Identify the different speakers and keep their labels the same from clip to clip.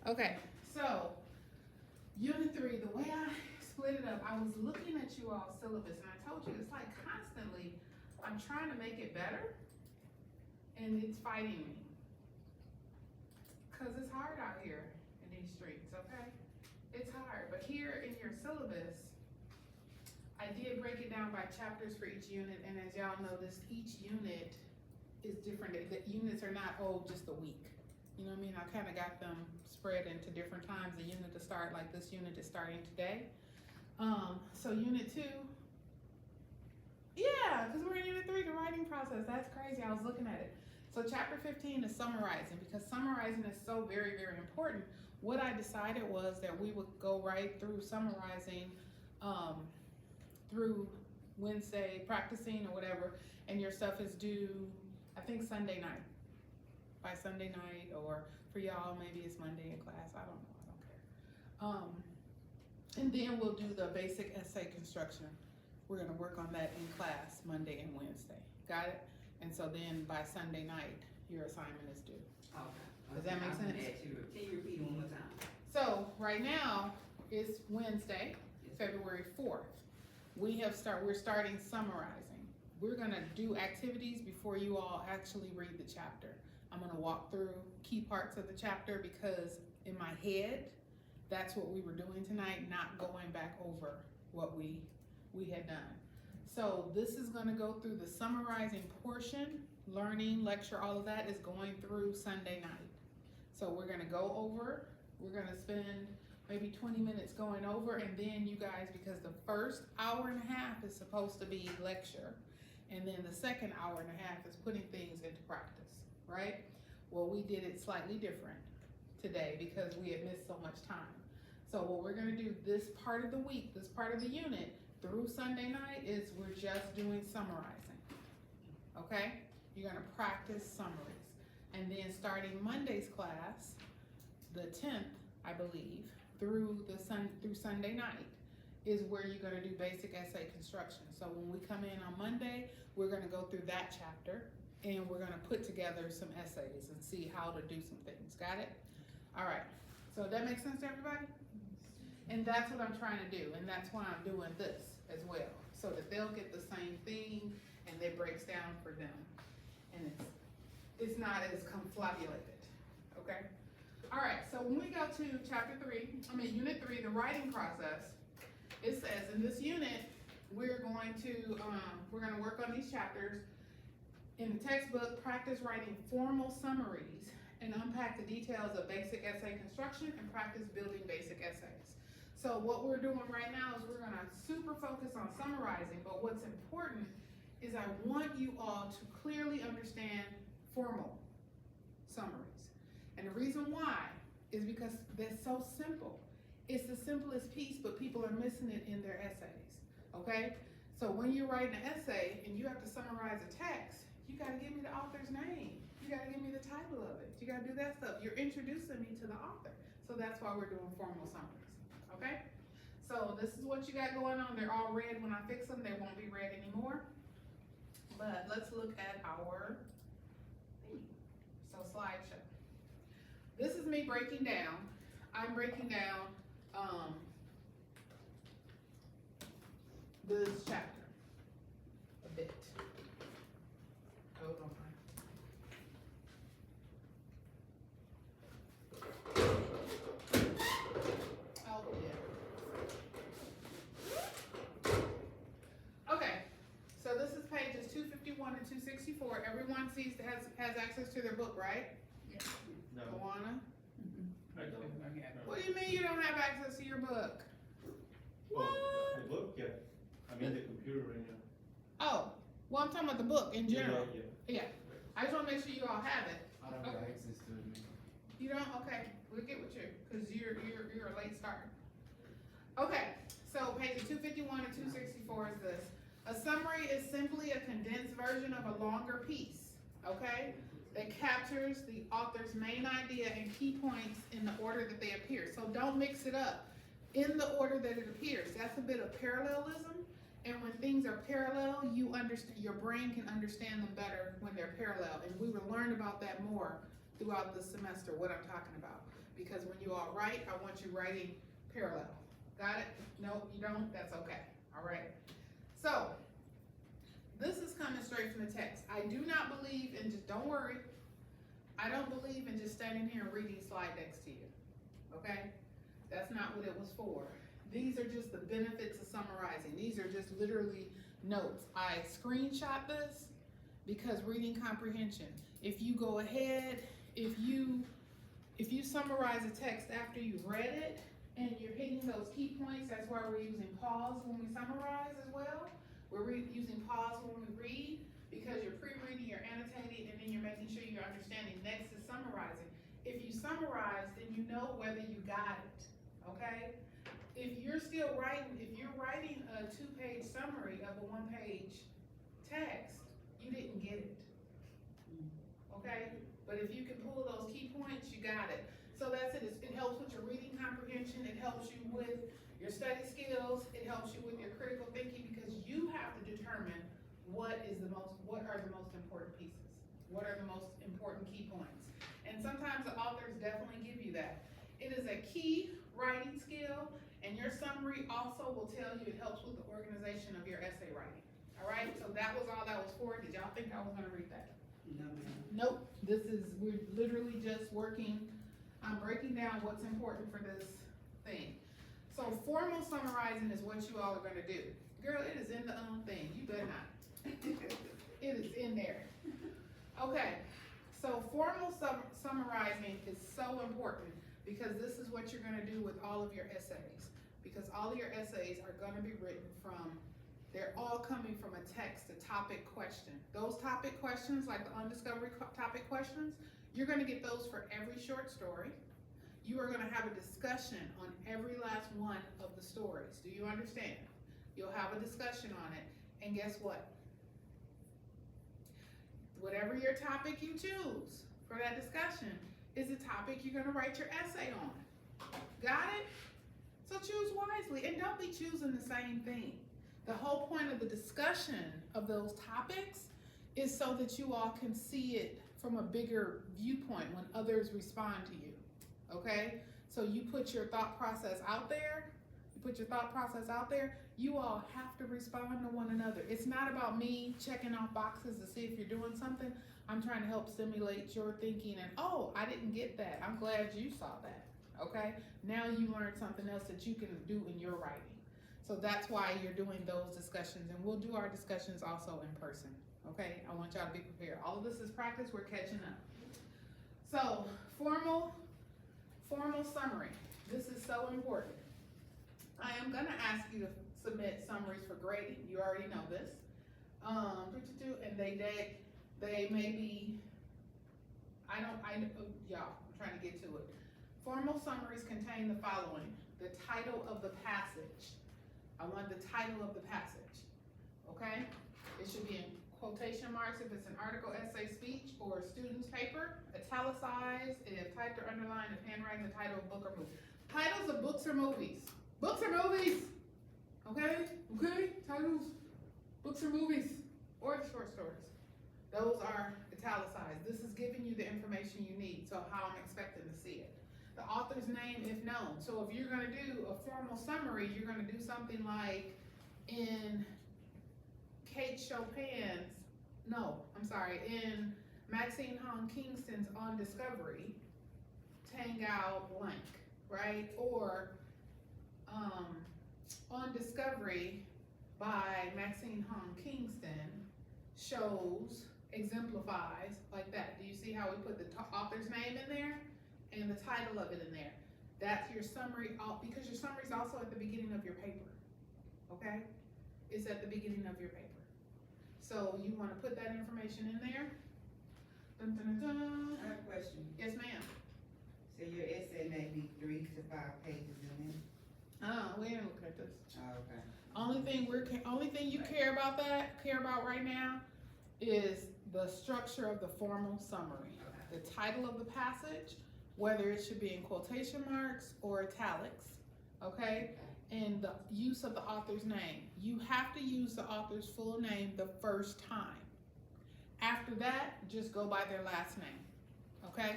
Speaker 1: Okay, so Unit 3, the way I split it up, I was looking at you all syllabus, and I told you it's like constantly I'm trying to make it better, and it's fighting me. Because it's hard out here in these streets, okay? It's hard, but here in your syllabus, I did break it down by chapters for each unit, and as y'all noticed, each unit is different. The units are not, just a week. You know what I mean? I kind of got them spread into different times. The unit to start, like this unit is starting today. So unit 2, yeah, because we're in unit 3, the writing process. That's crazy, I was looking at it. So chapter 15 is summarizing, because summarizing is so very, very important. What I decided was that we would go right through summarizing through Wednesday, practicing or whatever, and your stuff is due, I think, Sunday night. By Sunday night, or for y'all, maybe it's Monday in class, I don't know, I don't care. And then we'll do the basic essay construction. We're gonna work on that in class Monday and Wednesday, got it? And so then by Sunday night, your assignment is due.
Speaker 2: Okay.
Speaker 1: Does that make sense?
Speaker 2: Can you repeat one more time?
Speaker 1: So right now, it's Wednesday, February 4th. We're starting summarizing. We're gonna do activities before you all actually read the chapter. I'm gonna walk through key parts of the chapter because in my head, that's what we were doing tonight, not going back over what we had done. So this is gonna go through the summarizing portion, learning, lecture, all of that is going through Sunday night. So we're gonna go over, we're gonna spend maybe 20 minutes going over, and then you guys, because the first hour and a half is supposed to be lecture, and then the second hour and a half is putting things into practice, right? Well, we did it slightly different today because we had missed so much time. So what we're gonna do this part of the week, this part of the unit, through Sunday night is we're just doing summarizing, okay? You're gonna practice summaries. And then starting Monday's class, the 10th, I believe, through Sunday night is where you're gonna do basic essay construction. So when we come in on Monday, we're gonna go through that chapter and we're gonna put together some essays and see how to do some things, got it? All right, so that makes sense to everybody? And that's what I'm trying to do, and that's why I'm doing this as well, so that they'll get the same thing and it breaks down for them. And it's not as confabulated, okay? All right, so when we go to unit 3, the writing process, it says in this unit, we're gonna work on these chapters. In the textbook, practice writing formal summaries and unpack the details of basic essay construction and practice building basic essays. So what we're doing right now is we're gonna super focus on summarizing, but what's important is I want you all to clearly understand formal summaries. And the reason why is because they're so simple. It's the simplest piece, but people are missing it in their essays, okay? So when you're writing an essay and you have to summarize a text, you gotta give me the author's name. You gotta give me the title of it. You gotta do that stuff. You're introducing me to the author. So that's why we're doing formal summaries, okay? So this is what you got going on. They're all red when I fix them. They won't be red anymore. But let's look at our theme. So slideshow. This is me breaking down. I'm breaking down this chapter a bit. Hold on. Oh yeah. Okay, so this is pages 251 and 264. Everyone has access to their book, right?
Speaker 3: Yeah.
Speaker 4: No.
Speaker 1: Luana?
Speaker 4: I don't.
Speaker 1: What do you mean you don't have access to your book?
Speaker 4: Oh, the book, yeah. I mean the computer right now.
Speaker 1: Oh, well, I'm talking about the book in general.
Speaker 4: Yeah.
Speaker 1: Yeah. I just want to make sure you all have it.
Speaker 3: I don't have access to it.
Speaker 1: You don't? Okay, we'll get with you because you're a late start. Okay, so pages 251 and 264 is this. A summary is simply a condensed version of a longer piece, okay, that captures the author's main idea and key points in the order that they appear. So don't mix it up. In the order that it appears. That's a bit of parallelism. And when things are parallel, you understand, your brain can understand them better when they're parallel. And we will learn about that more throughout the semester, what I'm talking about. because when you all write, I want you writing parallel. Got it? No, you don't? That's okay. All right. So, this is coming straight from the text. I do not believe in just, don't worry, I don't believe in just standing here and reading slide decks to you. Okay? That's not what it was for. These are just the benefits of summarizing. These are just literally notes. I screenshot this because reading comprehension. If you go ahead, if you summarize a text after you've read it and you're hitting those key points, that's why we're using pause when we summarize as well. We're using pause when we read because you're pre-reading, you're annotating, and then you're making sure you're understanding. Next is summarizing. If you summarize, then you know whether you got it, okay? If you're writing a 2-page summary of a 1-page text, you didn't get it, okay? But if you can pull those key points, you got it. So that's it. It helps with your reading comprehension. It helps you with your study skills. It helps you with your critical thinking because you have to determine what are the most important pieces? What are the most important key points? And sometimes the authors definitely give you that. It is a key writing skill, and your summary also will tell you it helps with the organization of your essay writing. All right, so that was all that was for. Did y'all think I was gonna read that?
Speaker 2: No, ma'am.
Speaker 1: Nope, we're literally just working, I'm breaking down what's important for this thing. So formal summarizing is what you all are gonna do. Girl, it is in the thing, you better not. It is in there. Okay, so formal summarizing is so important because this is what you're gonna do with all of your essays. Because all of your essays are gonna be written from, they're all coming from a text, a topic question. Those topic questions, like the undiscovered topic questions, you're gonna get those for every short story. You are gonna have a discussion on every last one of the stories. Do you understand? You'll have a discussion on it, and guess what? Whatever your topic you choose for that discussion is the topic you're gonna write your essay on. Got it? So choose wisely, and don't be choosing the same thing. The whole point of the discussion of those topics is so that you all can see it from a bigger viewpoint when others respond to you, okay? So you put your thought process out there, you all have to respond to one another. It's not about me checking off boxes to see if you're doing something. I'm trying to help stimulate your thinking and, oh, I didn't get that. I'm glad you saw that, okay? Now you learned something else that you can do in your writing. So that's why you're doing those discussions, and we'll do our discussions also in person, okay? I want y'all to be prepared. All of this is practice, we're catching up. So, formal summary. This is so important. I am gonna ask you to submit summaries for grading. You already know this. And they may be, y'all, I'm trying to get to it. Formal summaries contain the following: the title of the passage. I want the title of the passage, okay? It should be in quotation marks if it's an article, essay, speech, or student's paper, italicized, if typed or underlined, if handwriting, the title of book or movie. Titles of books or movies. Books or movies, okay? Okay, titles, books or movies, or the short stories. Those are italicized. This is giving you the information you need, so how I'm expecting to see it. The author's name if known. So if you're gonna do a formal summary, you're gonna do something like in in Maxine Hong Kingston's On Discovery, Tangao blank, right? Or On Discovery by Maxine Hong Kingston shows, exemplifies, like that. Do you see how we put the author's name in there and the title of it in there? That's your summary, because your summary is also at the beginning of your paper, okay? It's at the beginning of your paper. So you want to put that information in there. Dun, dun, dun, dun.
Speaker 2: I have a question.
Speaker 1: Yes, ma'am.
Speaker 2: So your essay may be 3 to 5 pages in it?
Speaker 1: We didn't look at this.
Speaker 2: Oh, okay.
Speaker 1: Only thing you care about right now is the structure of the formal summary.
Speaker 2: Okay.
Speaker 1: The title of the passage, whether it should be in quotation marks or italics, okay? And the use of the author's name. You have to use the author's full name the first time. After that, just go by their last name, okay?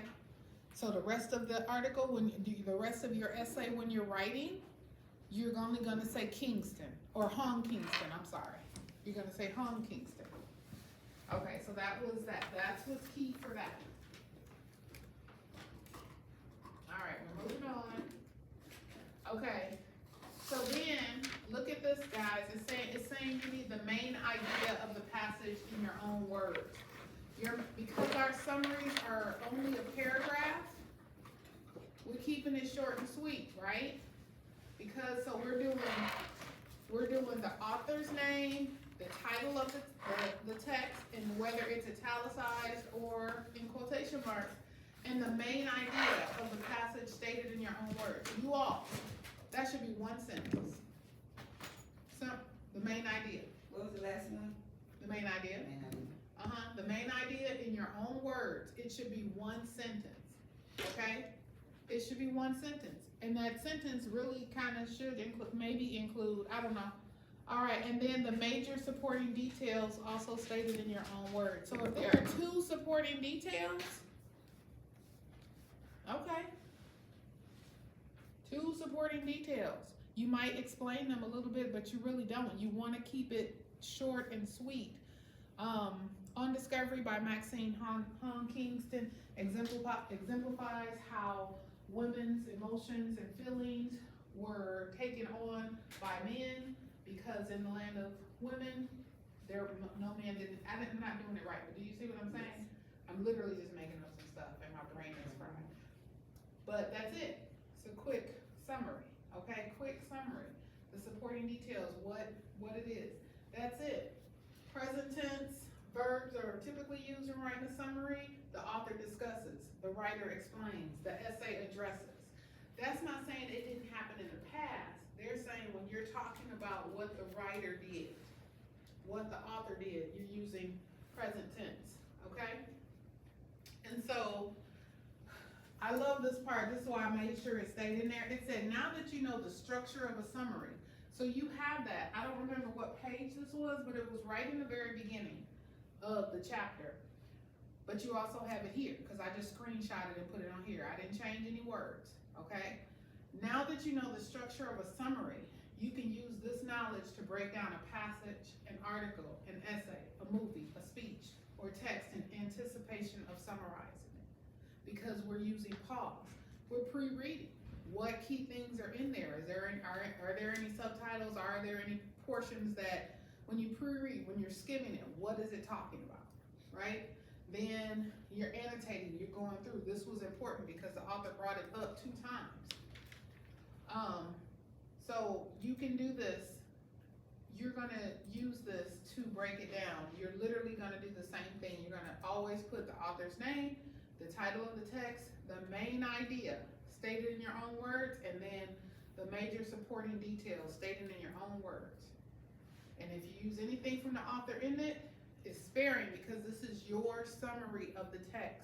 Speaker 1: So the rest of the article, when you do the rest of your essay when you're writing, you're only gonna say Kingston, or Hong Kingston, I'm sorry. You're gonna say Hong Kingston. Okay, so that was that, that's what's key for that. Alright, we're moving on. Okay, so then, look at this, guys, it's saying you need the main idea of the passage in your own words. Because our summaries are only a paragraph, we're keeping it short and sweet, right? Because, so we're doing the author's name, the title of the text, and whether it's italicized or in quotation marks, and the main idea of the passage stated in your own words. You all, that should be one sentence. So, the main idea.
Speaker 2: What was the last one?
Speaker 1: The main idea. The main idea in your own words. It should be one sentence, okay? It should be one sentence. And that sentence really kind of should include, I don't know. All right, and then the major supporting details also stated in your own words. So if there are 2 supporting details, okay. 2 supporting details. You might explain them a little bit, but you really don't. You want to keep it short and sweet. On Discovery by Maxine Hong Kingston exemplifies how women's emotions and feelings were taken on by men, because in the land of women, no man didn't, I'm not doing it right, but do you see what I'm saying? I'm literally just making up some stuff and my brain is fried. But that's it. It's a quick summary, okay? Quick summary. The supporting details, what it is. That's it. Present tense, verbs are typically used in writing a summary. The author discusses, the writer explains, the essay addresses. That's not saying it didn't happen in the past. They're saying when you're talking about what the writer did, what the author did, you're using present tense, okay? And so, I love this part. This is why I made sure it stayed in there. It said, now that you know the structure of a summary, so you have that. I don't remember what page this was, but it was right in the very beginning of the chapter. But you also have it here, because I just screenshotted and put it on here. I didn't change any words, okay? Now that you know the structure of a summary, you can use this knowledge to break down a passage, an article, an essay, a movie, a speech, or text in anticipation of summarizing it. Because we're using pause. We're pre-reading. What key things are in there? Are there any subtitles? Are there any portions that when you pre-read, when you're skimming it, what is it talking about, right? Then you're annotating, you're going through. This was important because the author brought it up 2 times. So you can do this. You're gonna use this to break it down. You're literally gonna do the same thing. You're gonna always put the author's name, the title of the text, the main idea stated in your own words, and then the major supporting details stated in your own words. And if you use anything from the author in it, it's sparing, because this is your summary of the text.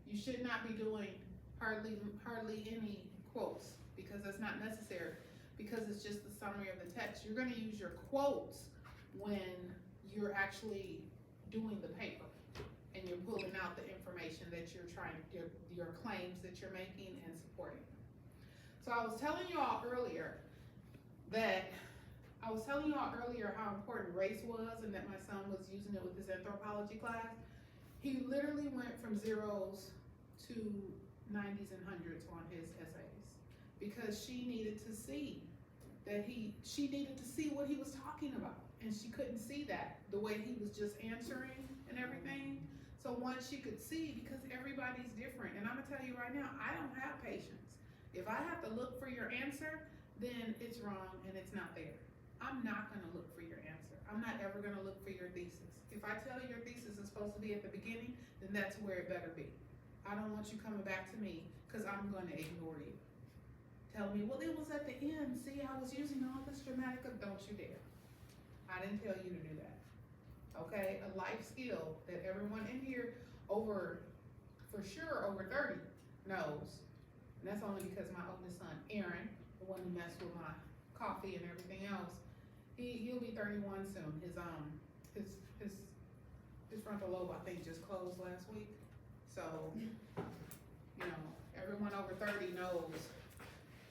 Speaker 1: You should not be doing hardly any quotes, because that's not necessary, because it's just the summary of the text. You're gonna use your quotes when you're actually doing the paper and you're pulling out the information that you're trying, your claims that you're making and supporting them. So I was telling you all earlier how important race was, and that my son was using it with his anthropology class. He literally went from 0s to 90s and 100s on his essays, because she needed to see what he was talking about, and she couldn't see that the way he was just answering and everything. So once she could see, because everybody's different, and I'm gonna tell you right now, I don't have patience. If I have to look for your answer, then it's wrong and it's not there. I'm not gonna look for your answer. I'm not ever gonna look for your thesis. If I tell you your thesis is supposed to be at the beginning, then that's where it better be. I don't want you coming back to me, because I'm gonna ignore you. Tell me, well, it was at the end. See, I was using all this dramatic, don't you dare. I didn't tell you to do that. Okay, a life skill that everyone in here for sure over 30 knows. And that's only because my oldest son, Aaron, the one who messed with my coffee and everything else, he'll be 31 soon. His frontal lobe, I think, just closed last week. So, you know, Everyone over 30 knows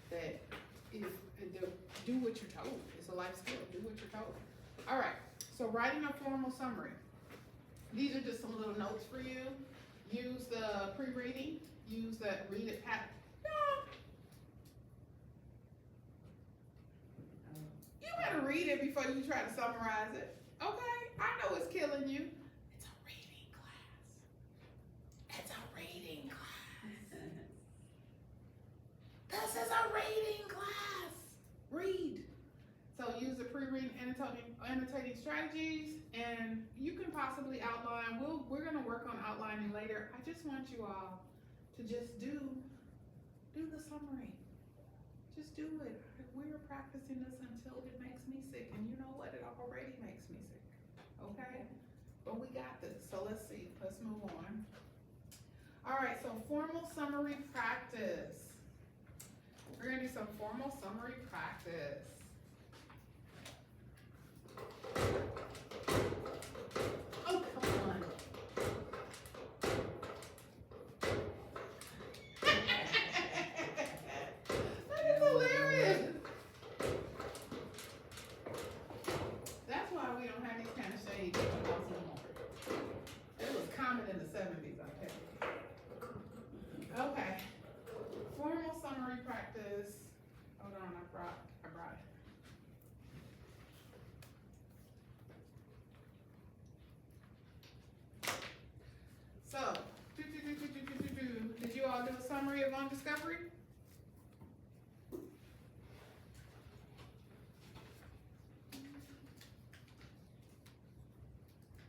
Speaker 1: that do what you're told. It's a life skill. Do what you're told. All right. So writing a formal summary. These are just some little notes for you. Use the pre-reading. Use the read it pat. You better read it before you try to summarize it. Okay? I know it's killing you. It's a reading class. It's a reading class. This is a reading class. Read. So use the pre-reading annotating strategies, and you can possibly outline. We're gonna work on outlining later. I just want you all to just do the summary. Just do it. We're practicing this until it makes me sick, and you know what? It already makes me sick. Okay? But we got this. So let's see. Let's move on. All right. So formal summary practice. We're gonna do some formal summary practice. Oh, come on. That is hilarious. That's why we don't have these kind of shades in the house anymore. It was common in the 70s, I tell you. Okay. Formal summary practice. Hold on, I brought it. So, did you all do a summary of On Discovery?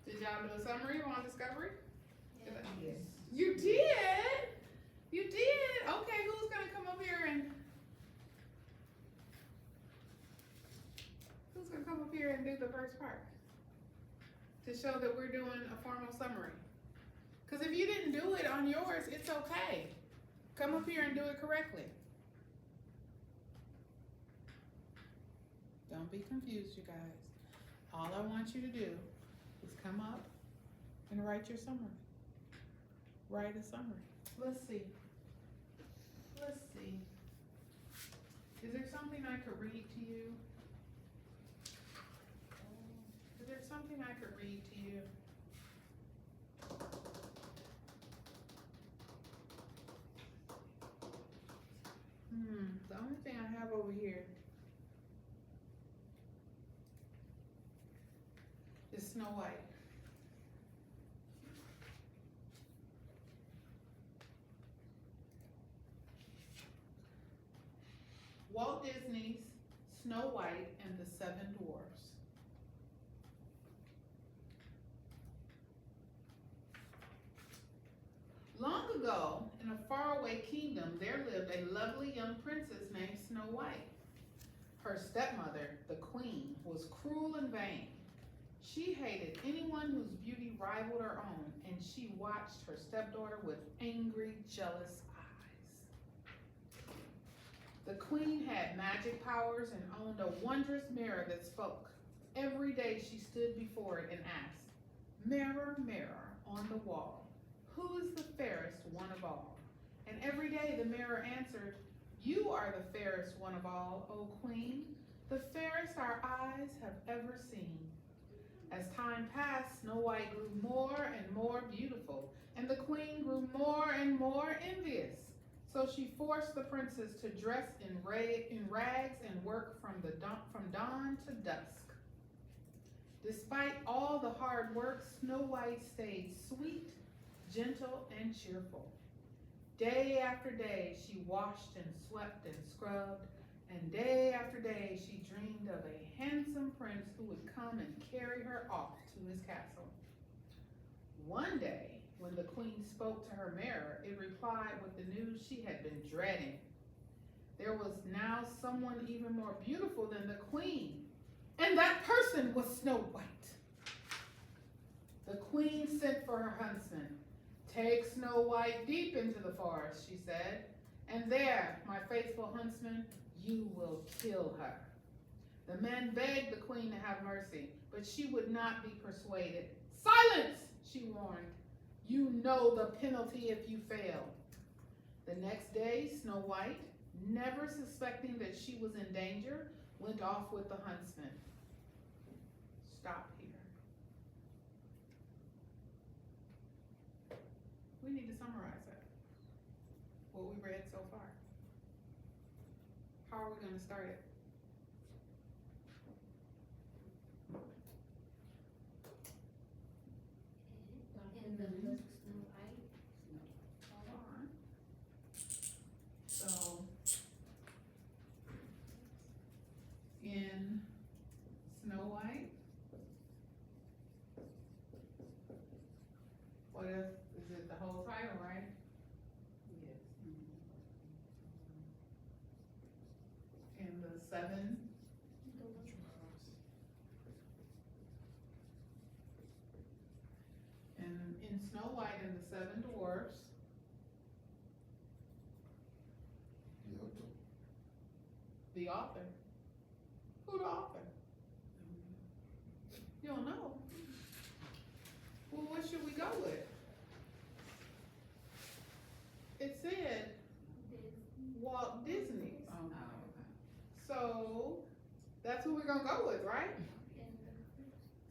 Speaker 1: Did y'all do a summary of On Discovery?
Speaker 2: Yes.
Speaker 1: You did? You did? Okay, who's gonna come up here and do the first part? To show that we're doing a formal summary. Because if you didn't do it on yours, it's okay. Come up here and do it correctly. Don't be confused, you guys. All I want you to do is come up and write your summary. Write a summary. Let's see. Is there something I could read to you? Is there something I could read to you? The only thing I have over here is Snow White. Walt Disney's Snow White and the Seven Dwarfs. Long ago, in a faraway kingdom, there lived a lovely young princess named Snow White. Her stepmother, the queen, was cruel and vain. She hated anyone whose beauty rivaled her own, and she watched her stepdaughter with angry, jealous eyes. The queen had magic powers and owned a wondrous mirror that spoke. Every day she stood before it and asked, "Mirror, mirror on the wall, who is the fairest one of all?" And every day the mirror answered, "You are the fairest one of all, O queen, the fairest our eyes have ever seen." As time passed, Snow White grew more and more beautiful, and the queen grew more and more envious. So she forced the princess to dress in rags and work from dawn to dusk. Despite all the hard work, Snow White stayed sweet, gentle, and cheerful. Day after day, she washed and swept and scrubbed, and day after day, she dreamed of a handsome prince who would come and carry her off to his castle. One day, when the queen spoke to her mirror, it replied with the news she had been dreading. There was now someone even more beautiful than the queen, and that person was Snow White. The queen sent for her huntsman. "Take Snow White deep into the forest," she said, "and there, my faithful huntsman, you will kill her." The men begged the queen to have mercy, but she would not be persuaded. "Silence," she warned. "You know the penalty if you fail." The next day, Snow White, never suspecting that she was in danger, went off with the huntsman. Stop here. We need to summarize that, what we read so far. How are we gonna start it?
Speaker 3: In the book Snow White.
Speaker 1: Hold on. So, in Snow White, what is it, the whole title, right?
Speaker 2: Yes.
Speaker 1: In the seven, and in Snow White and the seven dwarfs, the author. Who the author? You don't know? Well, what should we go with? It said Walt Disney.
Speaker 2: Oh,
Speaker 1: So, that's who we're gonna go with, right?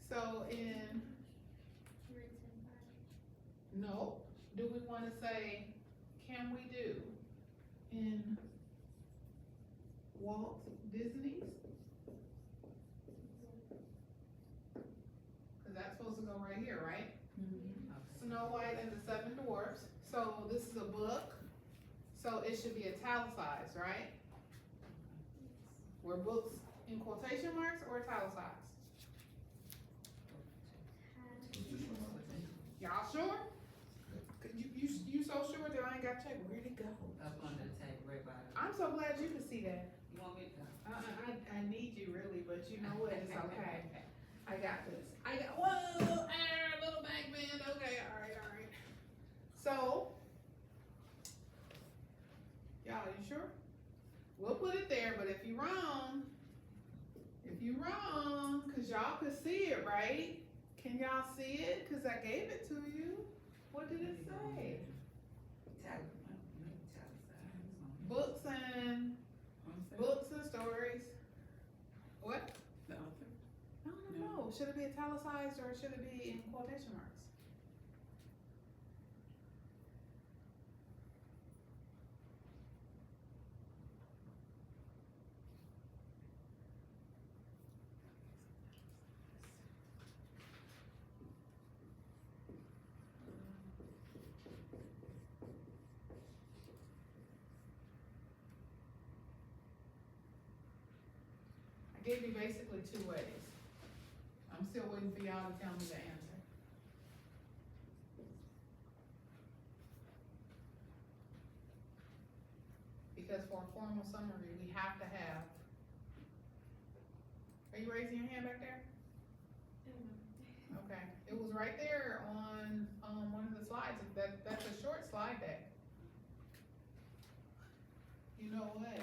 Speaker 1: So in, no, do we wanna say, can we do in Walt Disney's? Cause that's supposed to go right here, right? Snow White and the Seven Dwarfs. So this is a book, so it should be italicized, right? Were books in quotation marks or italicized? Y'all sure? You so sure that I ain't got to check, where'd it go?
Speaker 2: Up under the table, right by the.
Speaker 1: I'm so glad you could see that.
Speaker 2: You want me to?
Speaker 1: I need you really, but you know what, it's okay. I got this. Whoa, little back bend, okay, alright. So, y'all, you sure? We'll put it there, but if you're wrong, cause y'all could see it, right? Can y'all see it? Cause I gave it to you. What did it say? Books and stories. What?
Speaker 2: The author?
Speaker 1: No. Should it be italicized or should it be in quotation marks? I gave you basically two ways. I'm still waiting for y'all to tell me the answer. Because for a formal summary, we have to have. Are you raising your hand back there? Okay, it was right there on, one of the slides, that's a short slide deck. You know what,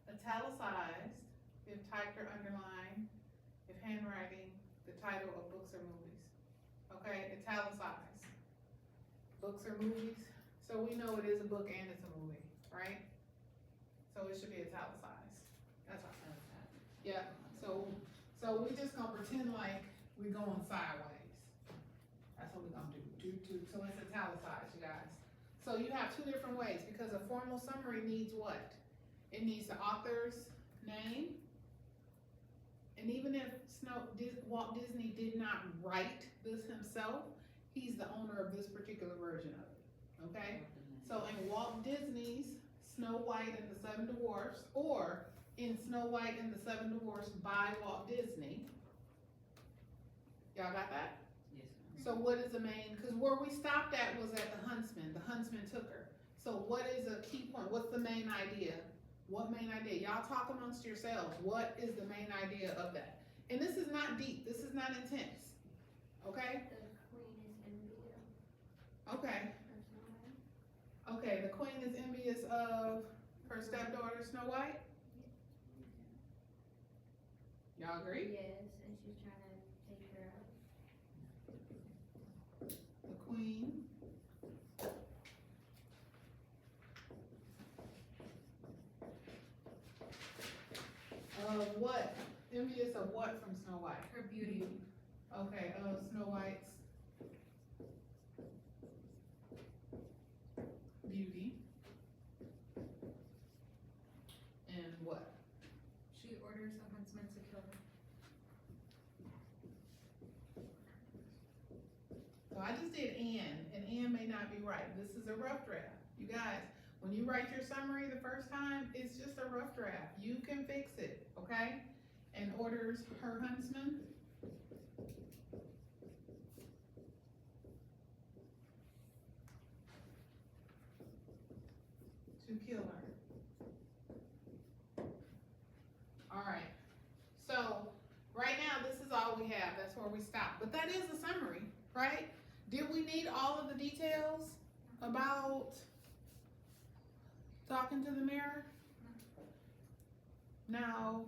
Speaker 1: italicized, if typed or underlined, if handwriting, the title of books or movies. Okay, italicized. Books or movies, so we know it is a book and it's a movie, right? So it should be italicized. That's all. Yeah, so we just gonna pretend like we going sideways. That's what we're gonna do. So it's italicized, you guys. So you have two different ways, because a formal summary needs what? It needs the author's name. And even if Walt Disney did not write this himself, he's the owner of this particular version of it, okay? So in Walt Disney's Snow White and the Seven Dwarfs, or in Snow White and the Seven Dwarfs by Walt Disney, y'all got that?
Speaker 2: Yes, ma'am.
Speaker 1: So what is the main, because where we stopped at was at the huntsman took her. So what is a key point, what's the main idea? What main idea? Y'all talk amongst yourselves, what is the main idea of that? And this is not deep, this is not intense, okay?
Speaker 3: The queen is envious
Speaker 1: Okay,
Speaker 3: of Snow White.
Speaker 1: okay, the queen is envious of her stepdaughter Snow White? Y'all agree?
Speaker 3: Yes, and she's trying to take care of.
Speaker 1: The queen. Of what? Envious of what from Snow White?
Speaker 5: Her beauty.
Speaker 1: Okay, of Snow White's beauty. And what?
Speaker 5: She orders a huntsman to kill her.
Speaker 1: So I just did and may not be right. This is a rough draft. You guys, when you write your summary the first time, it's just a rough draft. You can fix it, okay? And orders her huntsman. To kill her. Alright, so right now this is all we have. That's where we stop. But that is a summary, right? Did we need all of the details about talking to the mirror? No.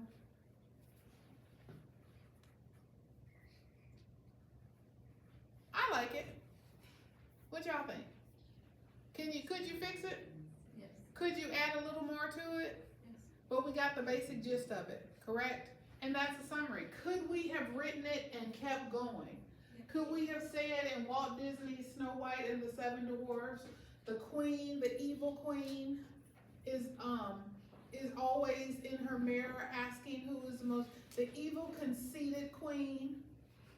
Speaker 1: I like it. What y'all think? Could you fix it?
Speaker 5: Yes.
Speaker 1: Could you add a little more to it?
Speaker 5: Yes.
Speaker 1: But we got the basic gist of it, correct? And that's a summary. Could we have written it and kept going? Could we have said in Walt Disney's Snow White and the Seven Dwarfs, the queen, the evil queen, is always in her mirror asking who is the evil conceited queen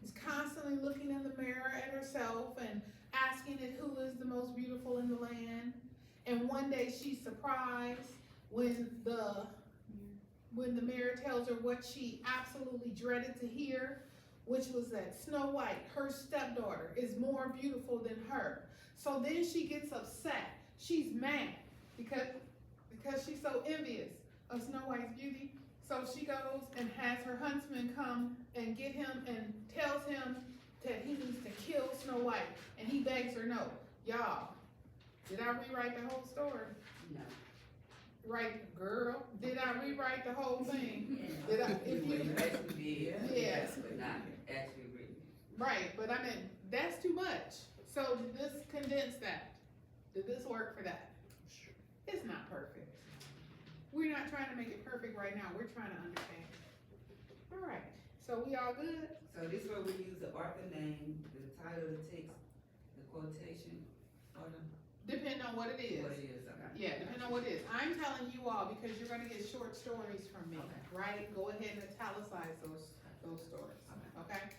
Speaker 1: is constantly looking in the mirror at herself and asking it who is the most beautiful in the land. And one day she's surprised when the mirror tells her what she absolutely dreaded to hear, which was that Snow White, her stepdaughter, is more beautiful than her. So then she gets upset. She's mad because she's so envious of Snow White's beauty. So she goes and has her huntsman come and get him and tells him that he needs to kill Snow White. And he begs her no. Y'all, did I rewrite the whole story?
Speaker 2: No.
Speaker 1: Right, girl, did I rewrite the whole thing? Did I, if you,
Speaker 6: Actually did.
Speaker 1: Yes.
Speaker 6: But not actually written.
Speaker 1: right, but I mean, that's too much. So did this condense that? Did this work for that? It's not perfect. We're not trying to make it perfect right now, we're trying to understand. All right, so we all good?
Speaker 6: So this where we use the author name, the title of the text, the quotation, or
Speaker 1: Depending on what it is.
Speaker 6: what it is, okay.
Speaker 1: Yeah, depending on what it is. I'm telling you all because you're gonna get short stories from me,
Speaker 6: Okay.
Speaker 1: right? Go ahead and italicize those stories, okay?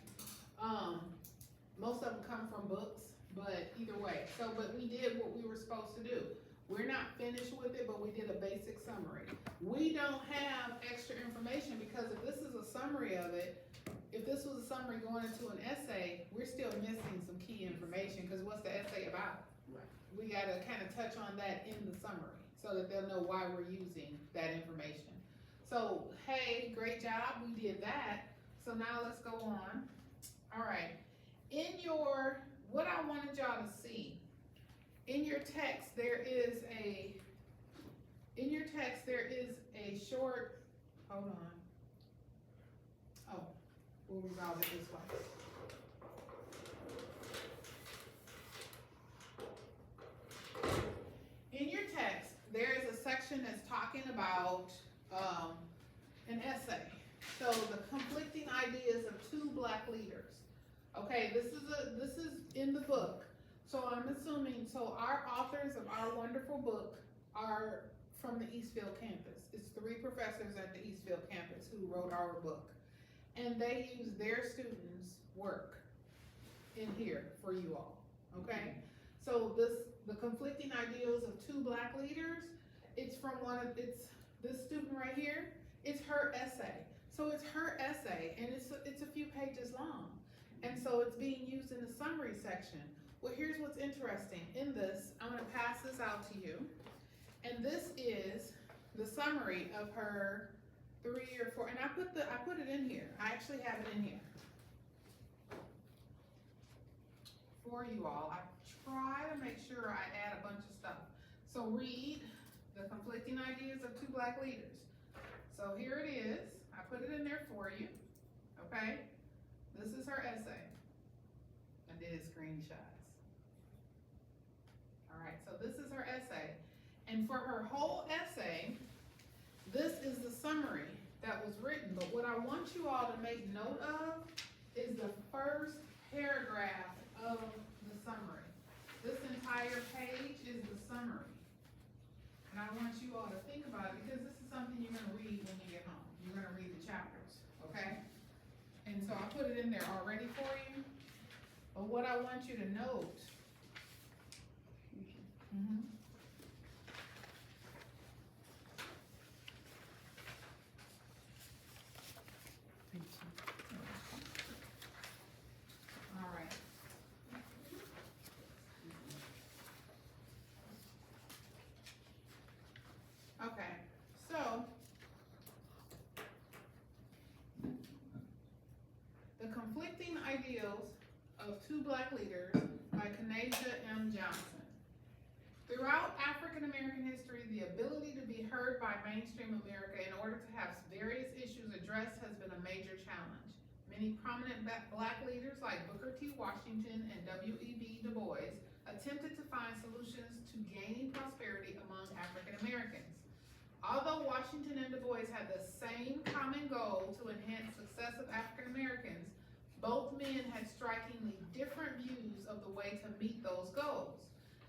Speaker 1: Most of them come from books, but either way. So, but we did what we were supposed to do. We're not finished with it, but we did a basic summary. We don't have extra information because if this is a summary of it, if this was a summary going into an essay, we're still missing some key information, because what's the essay about?
Speaker 6: Right.
Speaker 1: We gotta kind of touch on that in the summary, so that they'll know why we're using that information. So, hey, great job, we did that. So now let's go on. All right, what I wanted y'all to see, in your text, there is a short, hold on. Oh, we'll resolve it this way. In your text, there is a section that's talking about an essay. So the conflicting ideas of two black leaders. Okay, this is in the book. So I'm assuming, so our authors of our wonderful book are from the Eastfield campus. It's 3 professors at the Eastfield campus who wrote our book. And they use their students' work in here for you all, okay? So the conflicting ideals of two black leaders, it's this student right here, it's her essay. So it's her essay, and it's a few pages long. And so it's being used in the summary section. Well, here's what's interesting. In this, I'm gonna pass this out to you. And this is the summary of her 3 or 4, and I put it in here. I actually have it in here for you all. I try to make sure I add a bunch of stuff. So read the conflicting ideas of two black leaders. So here it is. I put it in there for you. okay? This is her essay. I did screenshots. All right, so this is her essay. And for her whole essay, this is the summary that was written. But what I want you all to make note of is the first paragraph of the summary. This entire page is the summary. And I want you all to think about it because this is something you're gonna read when you get home. You're gonna read the chapters, okay? And so I put it in there already for you. But what I want you to note. All right. Okay, so The Conflicting Ideals of Two Black Leaders by Kanaja M. Johnson. Throughout African American history, the ability to be heard by mainstream America in order to have various issues addressed has been a major challenge. Many prominent black leaders like Booker T. Washington and W.E.B. Du Bois attempted to find solutions to gaining prosperity among African Americans. Although Washington and Du Bois had the same common goal to enhance success of African Americans, both men had strikingly different views of the way to meet those goals.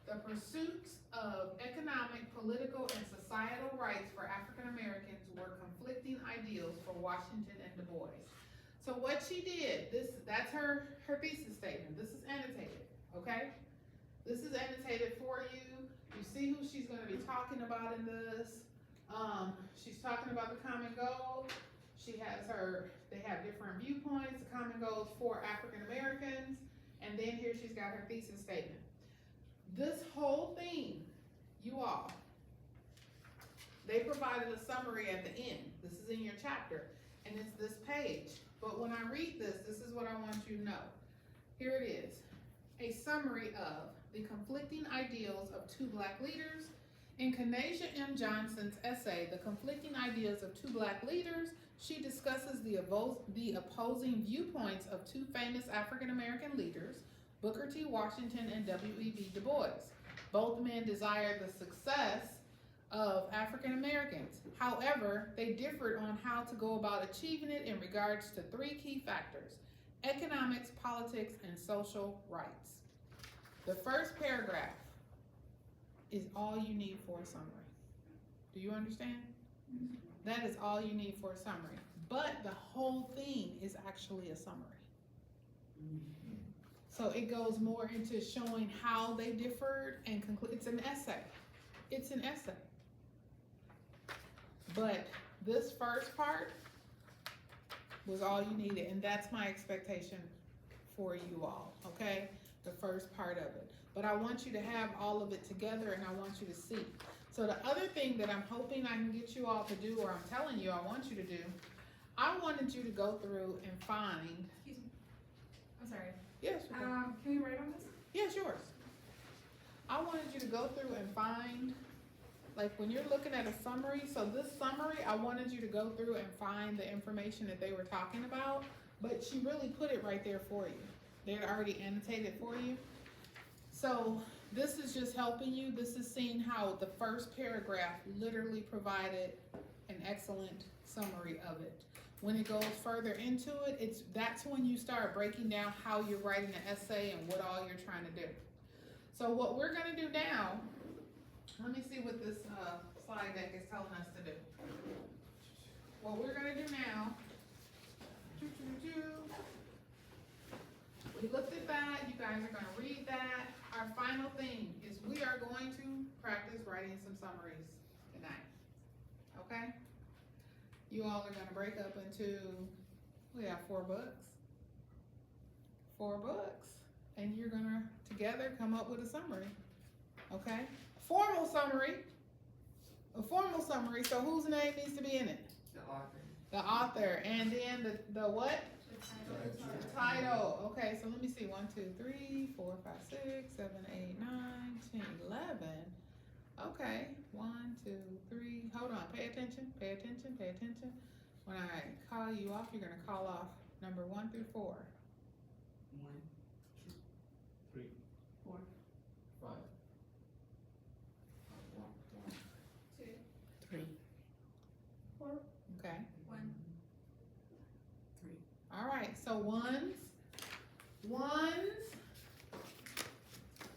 Speaker 1: The pursuits of economic, political, and societal rights for African Americans were conflicting ideals for Washington and Du Bois. So what she did, that's her thesis statement. This is annotated, okay? This is annotated for you. You see who she's gonna be talking about in this. She's talking about the common goal. They have different viewpoints, the common goals for African Americans, and then here she's got her thesis statement. This whole thing, you all, they provided a summary at the end. This is in your chapter, and it's this page. But when I read this, this is what I want you to know. Here it is, a summary of the conflicting ideals of two black leaders. In Kanaja M. Johnson's essay, The Conflicting Ideas of Two Black Leaders, she discusses the opposing viewpoints of two famous African American leaders, Booker T. Washington and W.E.B. Du Bois. Both men desired the success of African Americans. However, they differed on how to go about achieving it in regards to three key factors: economics, politics, and social rights. The first paragraph is all you need for a summary. Do you understand? That is all you need for a summary. But the whole thing is actually a summary. So it goes more into showing how they differed and conclude. It's an essay. It's an essay. But this first part was all you needed, and that's my expectation for you all, okay? The first part of it. But I want you to have all of it together, and I want you to see. So the other thing that I'm hoping I can get you all to do, or I'm telling you I want you to do, I wanted you to go through and find.
Speaker 5: Excuse me. I'm sorry.
Speaker 1: Yes.
Speaker 5: Can we write on this?
Speaker 1: Yes, yours. I wanted you to go through and find, like when you're looking at a summary, so this summary, I wanted you to go through and find the information that they were talking about, but she really put it right there for you. They had already annotated for you. So this is just helping you. This is seeing how the first paragraph literally provided an excellent summary of it. When it goes further into it, that's when you start breaking down how you're writing an essay and what all you're trying to do. So what we're gonna do now, let me see what this slide deck is telling us to do. What we're gonna do now, we looked at that, you guys are gonna read that. Our final thing is we are going to practice writing some summaries tonight, okay? You all are gonna break up into, we have 4 books. 4 books, and you're gonna together come up with a summary, okay? Formal summary, a formal summary, so whose name needs to be in it?
Speaker 6: The author.
Speaker 1: The author, and then the what?
Speaker 5: The
Speaker 1: The title. Okay, so let me see. 1, 2, 3, 4, 5, 6, 7, 8, 9, 10, 11. Okay, 1, 2, 3. Hold on. Pay attention. Pay attention. Pay attention. When I call you off, you're gonna call off number 1 through 4.
Speaker 6: 1,
Speaker 4: 3.
Speaker 5: 4.
Speaker 7: 5.
Speaker 5: 2.
Speaker 8: 3.
Speaker 5: 4.
Speaker 1: Okay.
Speaker 5: 1.
Speaker 1: All right. So ones.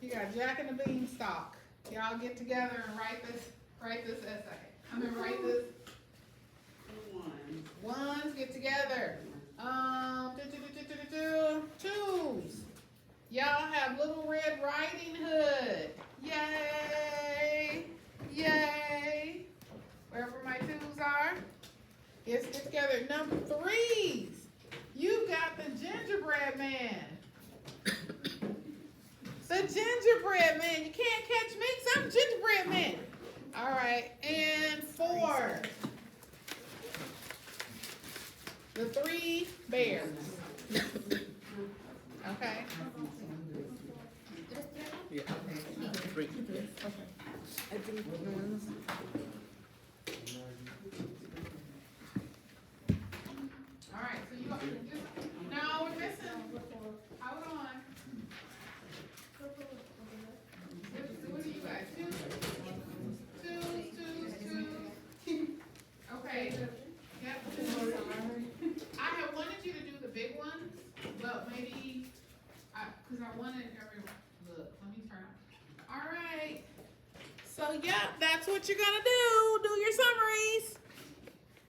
Speaker 1: You got Jack and the Beanstalk. Y'all get together and write this essay. I'm gonna write this.
Speaker 6: 1.
Speaker 1: Ones get together. Twos. Y'all have Little Red Riding Hood. Yay! Yay! Wherever my twos are. Let's get together. Number 3s. You got the gingerbread man. The gingerbread man. You can't catch me 'cause I'm gingerbread man. All right. And 4. The 3 bears. Okay.
Speaker 8: Yeah. 3.
Speaker 1: I think ones. All right, so you just, no, we're missing. Hold on. What do you guys? Twos. Okay. Yep. I had wanted you to do the big ones, but maybe, cause I wanted everyone, look, let me turn. All right. So yeah, that's what you're gonna do. Do your summaries.